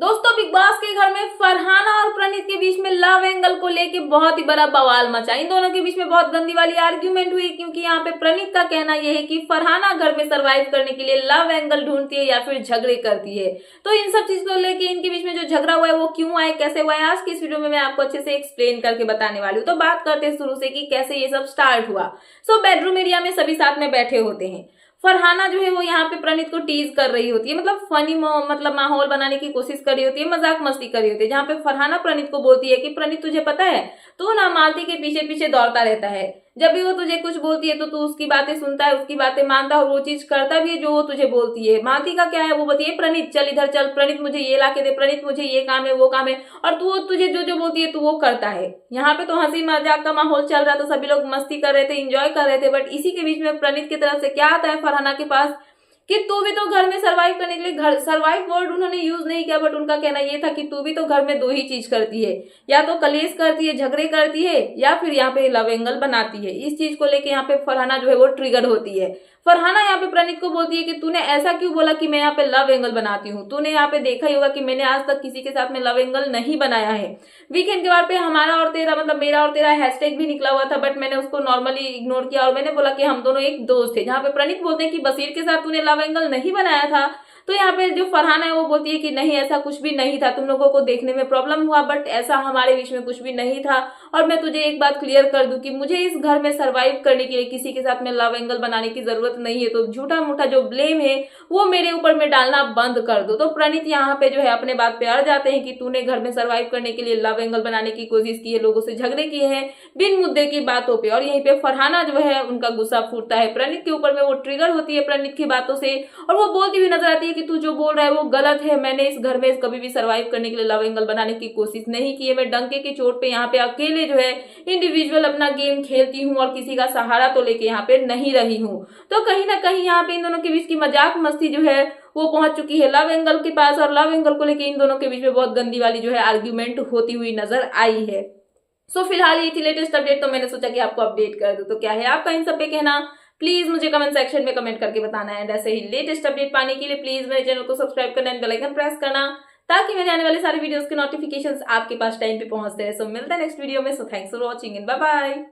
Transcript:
दोस्तों big boss के घर में फरहाना और प्रणीत के बीच में लव एंगल को लेके बहुत ही बड़ा बवाल मचा। इन दोनों के बीच में बहुत गंदी वाली आर्ग्यूमेंट हुई, क्योंकि यहाँ पे प्रणीत का कहना यह है कि फरहाना घर में सरवाइव करने के लिए लव एंगल ढूंढती है या फिर झगड़े करती है। तो इन सब चीज को लेके इनके बीच में जो झगड़ा हुआ है वो क्यों आए, कैसे हुआ है, आज की इस वीडियो में मैं आपको अच्छे से एक्सप्लेन करके बताने वाली हूँ। तो बात करते हैं शुरू से कि कैसे ये सब स्टार्ट हुआ। बेडरूम एरिया में सभी साथ में बैठे होते हैं। फरहाना जो है वो यहाँ पे प्रणीत को टीज कर रही होती है, मतलब फनी मतलब माहौल बनाने की कोशिश कर रही होती है, मजाक मस्ती कर रही होती है। जहाँ पे फरहाना प्रणीत को बोलती है कि प्रणीत तुझे पता है तू ना मालती के पीछे पीछे दौड़ता रहता है, जब भी वो तुझे कुछ बोलती है तो तू उसकी बातें सुनता है, उसकी बातें मानता है और वो चीज करता भी है जो वो तुझे बोलती है। मालती का क्या है, वो बोलती है प्रणीत चल इधर चल, प्रणीत मुझे ये ला के दे, प्रणीत मुझे ये काम है वो काम है, और तू तुझे जो जो बोलती है तू वो करता है। यहाँ पे तो हंसी मजाक का माहौल चल रहा था, सभी लोग मस्ती कर रहे थे, इंजॉय कर रहे थे। बट इसी के बीच में प्रणीत की तरफ से क्या आता है फरहाना के पास कि तू भी तो घर में सरवाइव करने के लिए, घर सरवाइव वर्ड उन्होंने यूज नहीं किया, बट उनका कहना यह था कि तू भी तो घर में दो ही चीज करती है, या तो कलेश करती है, झगड़े करती है, या फिर यहाँ पे लव एंगल बनाती है। इस चीज को लेके यहाँ पे फरहाना जो है वो ट्रिगर होती है। फरहाना यहाँ पे प्रणीत को बोलती है कि तूने ऐसा क्यों बोला कि मैं यहाँ पे लव एंगल बनाती हूँ, तूने यहाँ पे देखा ही होगा कि मैंने आज तक किसी के साथ में लव एंगल नहीं बनाया है। वीकेंड के बाद पे हमारा और तेरा, मतलब मेरा और तेरा हैशटैग भी निकला हुआ था, बट मैंने उसको नॉर्मली इग्नोर किया और मैंने बोला कि हम दोनों एक दोस्त थे। जहाँ पे प्रणीत बोलते हैं कि बसीर के साथ तूने लव एंगल नहीं बनाया था, तो यहाँ पे जो फरहाना है वो बोलती है कि नहीं ऐसा कुछ भी नहीं था, तुम लोगों को देखने में प्रॉब्लम हुआ, बट ऐसा हमारे बीच में कुछ भी नहीं था। और मैं तुझे एक बात क्लियर कर दूं कि मुझे इस घर में सरवाइव करने के लिए किसी के साथ में लव एंगल बनाने की जरूरत नहीं है, तो झूठा मूठा जो ब्लेम है वो मेरे ऊपर में डालना बंद कर दो। तो प्रणीत यहाँ पे जो है अपने बात पे अड़ जाते हैं कि तूने घर में सरवाइव करने के लिए लव एंगल बनाने की कोशिश की है, लोगों से झगड़े किए हैं बिन मुद्दे की बातों पे, और यहीं पे फरहाना जो है उनका गुस्सा फूटता है प्रणीत के ऊपर में, वो ट्रिगर होती है प्रणीत की बातों से और वो बोलती हुई नजर आती है कि तू जो बोल रहा है वो गलत है, मैंने इस घर में कभी भी सरवाइव करने के लिए लव एंगल बनाने की कोशिश नहीं की है, मैं डंके की चोट पे यहाँ पे अकेले जो है इंडिविजुअल अपना गेम खेलती हूँ और किसी का सहारा तो लेके यहाँ पे नहीं रही हूँ। तो कहीं ना कहीं यहाँ पे इन दोनों के बीच की मजाक मस्ती जो है वो पहुंच चुकी है लव एंगल के पास, और लव एंगल को लेके इन दोनों के बीच में बहुत गंदी वाली जो है आर्ग्यूमेंट होती हुई नजर आई है। फिलहाल ये थी लेटेस्ट अपडेट, तो मैंने सोचा कि आपको अपडेट कर दूं। तो क्या है आपका इन सब पे कहना, प्लीज मुझे कमेंट सेक्शन में कमेंट करके बताना है। ऐसे ही लेटेस्ट अपडेट पाने के लिए प्लीज मेरे चैनल को सब्सक्राइब करना एंड बेल आइकन प्रेस करना, ताकि मेरे आने वाले सारे वीडियोस के नोटिफिकेशंस आपके पास टाइम पे पहुंचते रहे। मिलते हैं नेक्स्ट वीडियो में। Thanks for watching and bye bye.